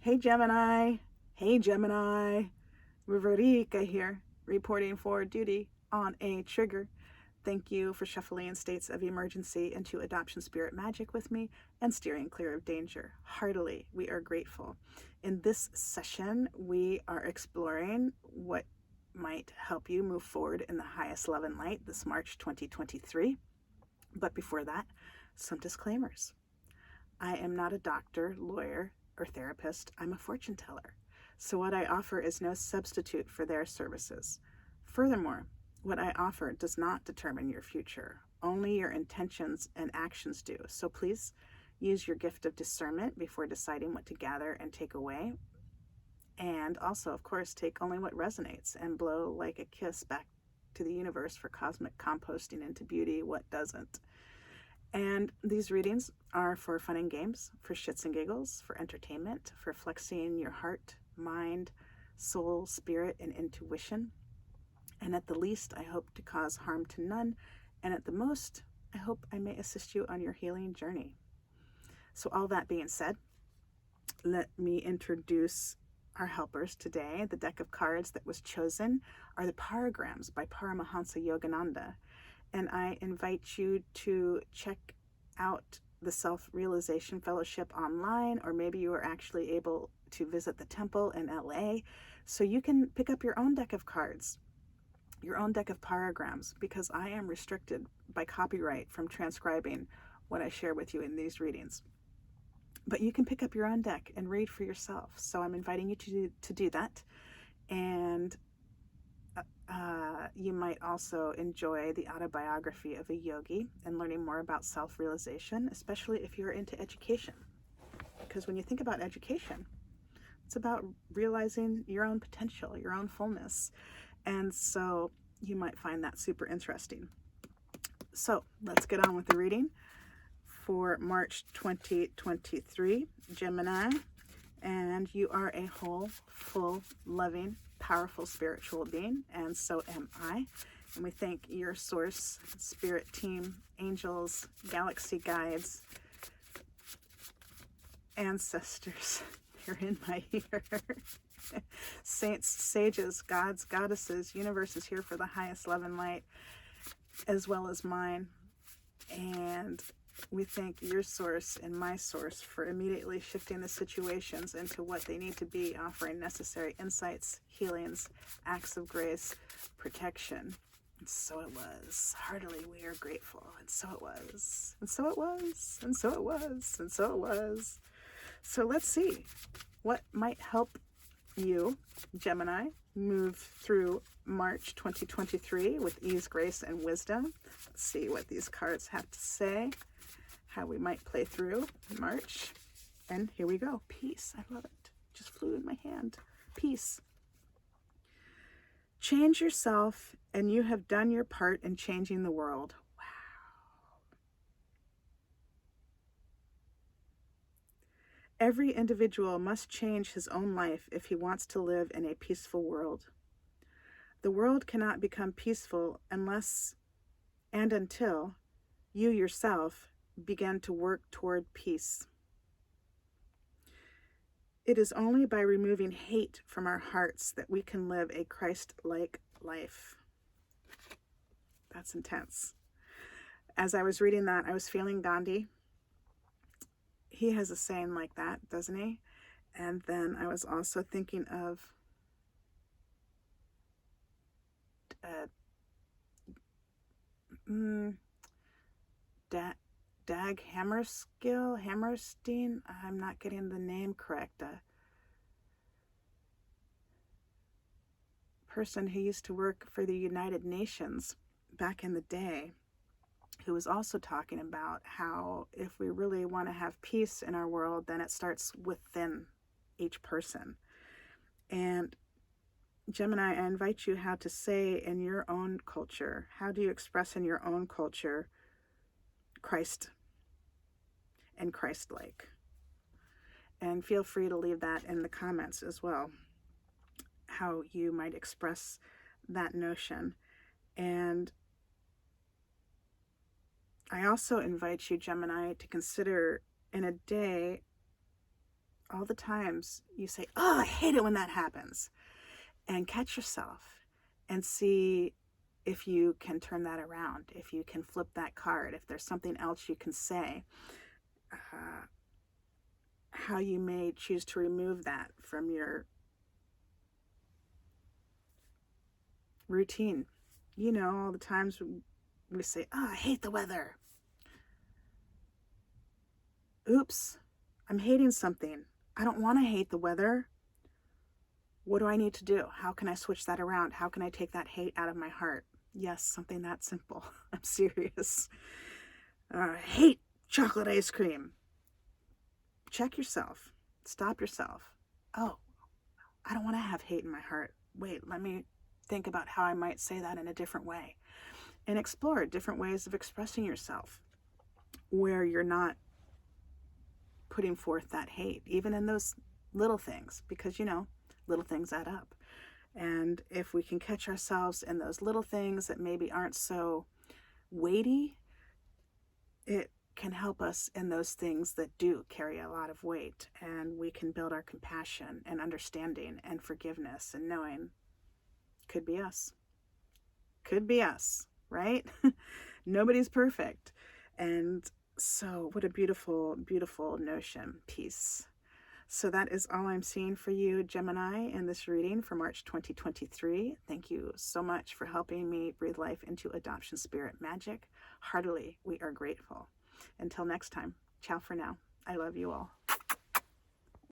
Hey Gemini, hey Gemini, Riverica here, reporting for duty on a trigger. Thank you for shuffling states of emergency into adoption spirit magic with me and steering clear of danger. Heartily, we are grateful. In this session, we are exploring what might help you move forward in the highest love and light this March 2023. But before that, some disclaimers. I am not a doctor, lawyer, or therapist. I'm a fortune teller. So what I offer is no substitute for their services. Furthermore, what I offer does not determine your future. Only your intentions and actions do. So please use your gift of discernment before deciding what to gather and take away. And also, of course, take only what resonates and blow like a kiss back to the universe for cosmic composting into beauty what doesn't. And these readings are for fun and games, for shits and giggles, for entertainment, for flexing your heart, mind, soul, spirit, and intuition. And at the least, I hope to cause harm to none. And at the most, I hope I may assist you on your healing journey. So all that being said, let me introduce our helpers today. The deck of cards that was chosen are the Paragrams by Paramahansa Yogananda. And I invite you to check out the Self-Realization Fellowship online, or maybe you are actually able to visit the temple in LA, so you can pick up your own deck of cards, your own deck of paragrams, because I am restricted by copyright from transcribing what I share with you in these readings. But you can pick up your own deck and read for yourself. So I'm inviting you to do that. And you might also enjoy the autobiography of a yogi and learning more about self-realization, especially if you're into education. Because when you think about education, it's about realizing your own potential, your own fullness. And so you might find that super interesting. So let's get on with the reading for March 2023, Gemini. And you are a whole, full, loving, powerful spiritual being, and so am I. And we thank your source, spirit team, angels, galaxy guides, ancestors. You're in my ear. Saints, sages, gods, goddesses, universe is here for the highest love and light, as well as mine. And we thank your source and my source for immediately shifting the situations into what they need to be, offering necessary insights, healings, acts of grace, protection. And so it was. Heartily we are grateful. And so it was. And so it was. And so it was. And so it was. So let's see what might help you, Gemini, move through March 2023 with ease, grace, and wisdom. Let's see what these cards have to say, how we might play through March. And here we go. Peace. I love it. Just flew in my hand. Peace. Change yourself, and you have done your part in changing the world. Wow. Every individual must change his own life if he wants to live in a peaceful world. The world cannot become peaceful unless and until you yourself begin to work toward peace. It is only by removing hate from our hearts that we can live a Christ-like life. That's intense. As I was reading that, I was feeling Gandhi. He has a saying like that, doesn't he? And then I was also thinking of Dag Hammerstein. I'm not getting the name correct. A person who used to work for the United Nations back in the day, who was also talking about how if we really want to have peace in our world, then it starts within each person. And Gemini, I invite you how to say in your own culture, how do you express in your own culture Christ and Christ-like? And feel free to leave that in the comments as well, how you might express that notion. And I also invite you, Gemini, to consider in a day all the times you say, oh, I hate it when that happens. And catch yourself and see if you can turn that around, if you can flip that card, if there's something else you can say, how you may choose to remove that from your routine. You know, all the times we say, oh, I hate the weather. Oops, I'm hating something. I don't want to hate the weather. What do I need to do? How can I switch that around? How can I take that hate out of my heart? Yes, something that simple. I'm serious. Hate chocolate ice cream. Check yourself. Stop yourself. Oh, I don't want to have hate in my heart. Wait, let me think about how I might say that in a different way. And explore different ways of expressing yourself where you're not putting forth that hate, even in those little things, because, you know, little things add up. And if we can catch ourselves in those little things that maybe aren't so weighty, it can help us in those things that do carry a lot of weight. And we can build our compassion and understanding and forgiveness and knowing could be us. Could be us, right? Nobody's perfect. And so what a beautiful, beautiful notion piece. So that is all I'm seeing for you, Gemini, in this reading for March 2023. Thank you so much for helping me breathe life into adoption spirit magic. Heartily, we are grateful. Until next time, ciao for now. I love you all.